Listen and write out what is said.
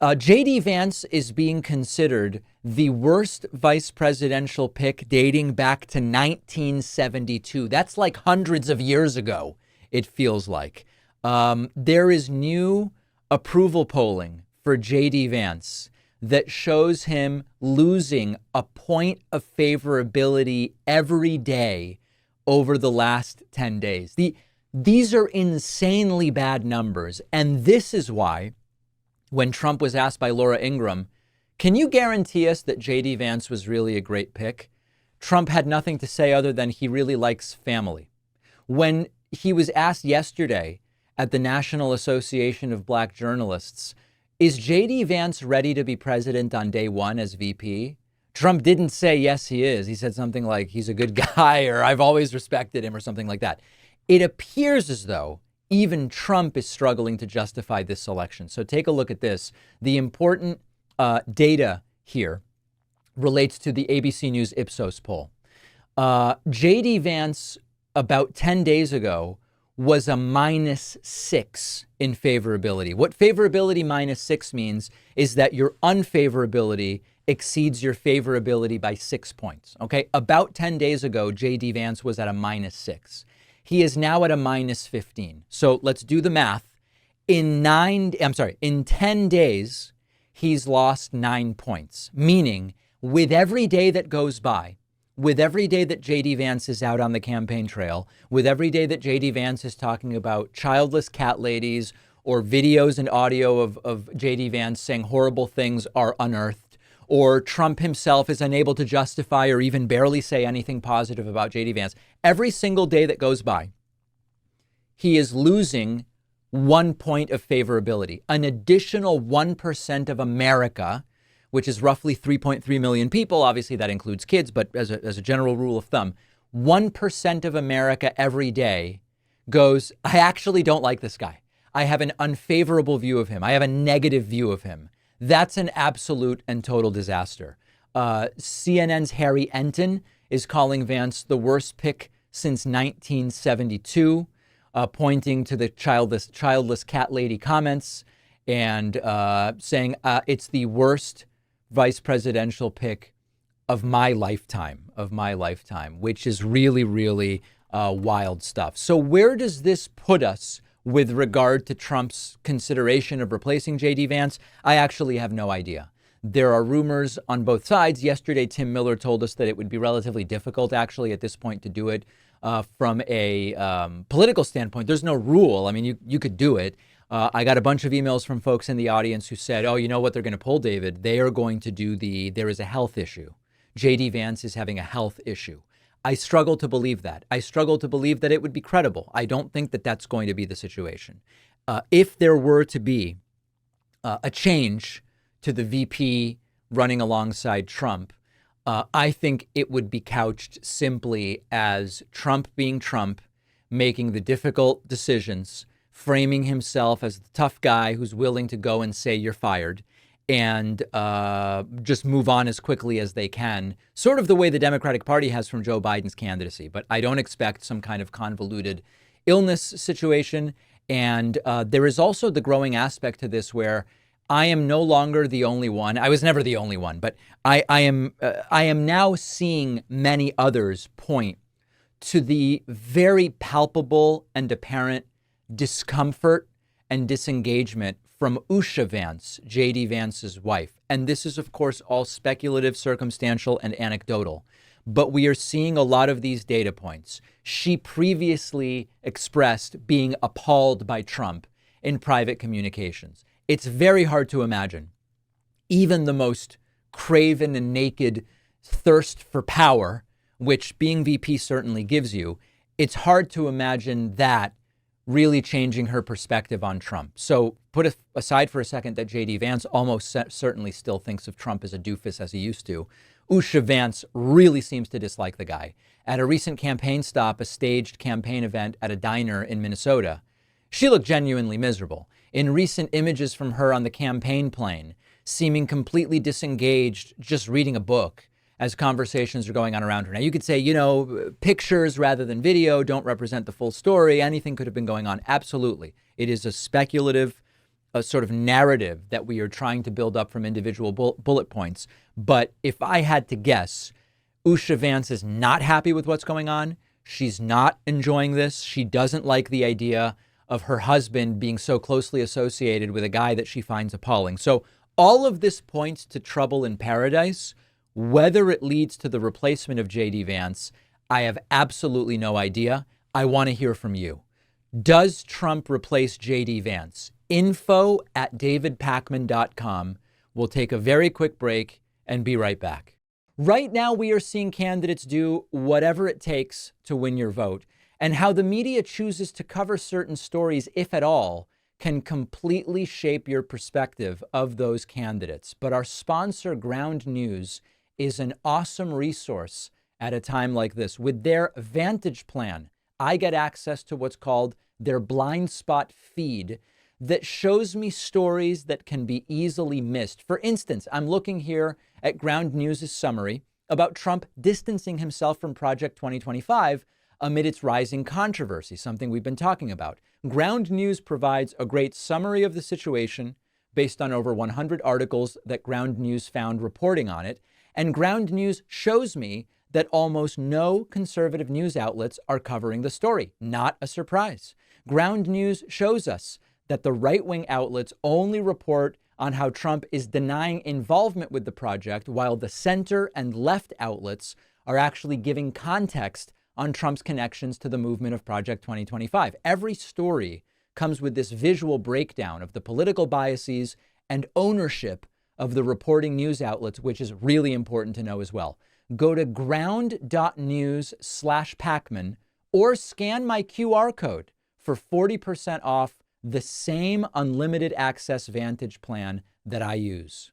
JD Vance is being considered the worst vice presidential pick dating back to 1972. That's like hundreds of years ago, it feels like. There is new approval polling for JD Vance that shows him losing a point of favorability every day over the last 10 days. These are insanely bad numbers. And this is why, when Trump was asked by Laura Ingraham, can you guarantee us that JD Vance was really a great pick? Trump had nothing to say other than he really likes family. When he was asked yesterday at the National Association of Black Journalists, is JD Vance ready to be president on day one as VP? Trump didn't say, yes, he is. He said something like, he's a good guy, or I've always respected him, or something like that. It appears as though even Trump is struggling to justify this selection. So take a look at this. The important data here relates to the ABC News Ipsos poll. JD Vance, about 10 days ago, was a -6 in favorability. What favorability -6 means is that your unfavorability exceeds your favorability by 6 points. Okay, about 10 days ago, JD Vance was at a -6. He is now at a -15. So let's do the math. In 10 days, he's lost 9 points, meaning with every day that goes by, with every day that JD Vance is out on the campaign trail, with every day that JD Vance is talking about childless cat ladies or videos and audio of JD Vance saying horrible things are unearthed, or Trump himself is unable to justify or even barely say anything positive about JD Vance, every single day that goes by, he is losing 1 point of favorability. An additional 1% of America, which is roughly 3.3 million people. Obviously, that includes kids, but as a general rule of thumb, 1% of America every day goes, I actually don't like this guy. I have an unfavorable view of him. I have a negative view of him. That's an absolute and total disaster. CNN's Harry Enton is calling Vance the worst pick since 1972, pointing to the childless cat lady comments and saying it's the worst vice presidential pick of my lifetime, which is really, really wild stuff. So where does this put us with regard to Trump's consideration of replacing JD Vance? I actually have no idea. There are rumors on both sides. Yesterday, Tim Miller told us that it would be relatively difficult, actually, at this point to do it from a political standpoint. There's no rule. I mean, you could do it. I got a bunch of emails from folks in the audience who said, oh, you know what they're going to pull, David? They are going to do there is a health issue. JD Vance is having a health issue. I struggle to believe that. I struggle to believe that it would be credible. I don't think that that's going to be the situation. If there were to be a change to the VP running alongside Trump, I think it would be couched simply as Trump being Trump, making the difficult decisions, framing himself as the tough guy who's willing to go and say you're fired and just move on as quickly as they can, sort of the way the Democratic Party has from Joe Biden's candidacy. But I don't expect some kind of convoluted illness situation. And there is also the growing aspect to this where I am no longer the only one. I was never the only one, but I am now seeing many others point to the very palpable and apparent discomfort and disengagement from Usha Vance, JD Vance's wife. And this is, of course, all speculative, circumstantial, and anecdotal. But we are seeing a lot of these data points. She previously expressed being appalled by Trump in private communications. It's very hard to imagine even the most craven and naked thirst for power, which being VP certainly gives you. It's hard to imagine that really changing her perspective on Trump. So put aside for a second that JD Vance almost certainly still thinks of Trump as a doofus as he used to. Usha Vance really seems to dislike the guy. At a recent campaign stop, a staged campaign event at a diner in Minnesota, she looked genuinely miserable. In recent images from her on the campaign plane, seeming completely disengaged, just reading a book as conversations are going on around her. Now, you could say, pictures rather than video don't represent the full story. Anything could have been going on. Absolutely. It is a speculative a sort of narrative that we are trying to build up from individual bullet points. But if I had to guess, Usha Vance is not happy with what's going on. She's not enjoying this. She doesn't like the idea of her husband being so closely associated with a guy that she finds appalling. So all of this points to trouble in paradise. Whether it leads to the replacement of JD Vance, I have absolutely no idea. I want to hear from you. Does Trump replace JD Vance? info@davidpakman.com. We'll take a very quick break and be right back. Right now, we are seeing candidates do whatever it takes to win your vote, and how the media chooses to cover certain stories, if at all, can completely shape your perspective of those candidates. But our sponsor, Ground News, is an awesome resource at a time like this. With their Vantage plan, I get access to what's called their blind spot feed that shows me stories that can be easily missed. For instance, I'm looking here at Ground News' summary about Trump distancing himself from Project 2025 amid its rising controversy, something we've been talking about. Ground News provides a great summary of the situation based on over 100 articles that Ground News found reporting on it. And Ground News shows me that almost no conservative news outlets are covering the story. Not a surprise. Ground News shows us that the right-wing outlets only report on how Trump is denying involvement with the project, while the center and left outlets are actually giving context on Trump's connections to the movement of Project 2025. Every story comes with this visual breakdown of the political biases and ownership of the reporting news outlets, which is really important to know as well. Go to ground.news/Pakman or scan my QR code for 40% off the same unlimited access Vantage plan that I use.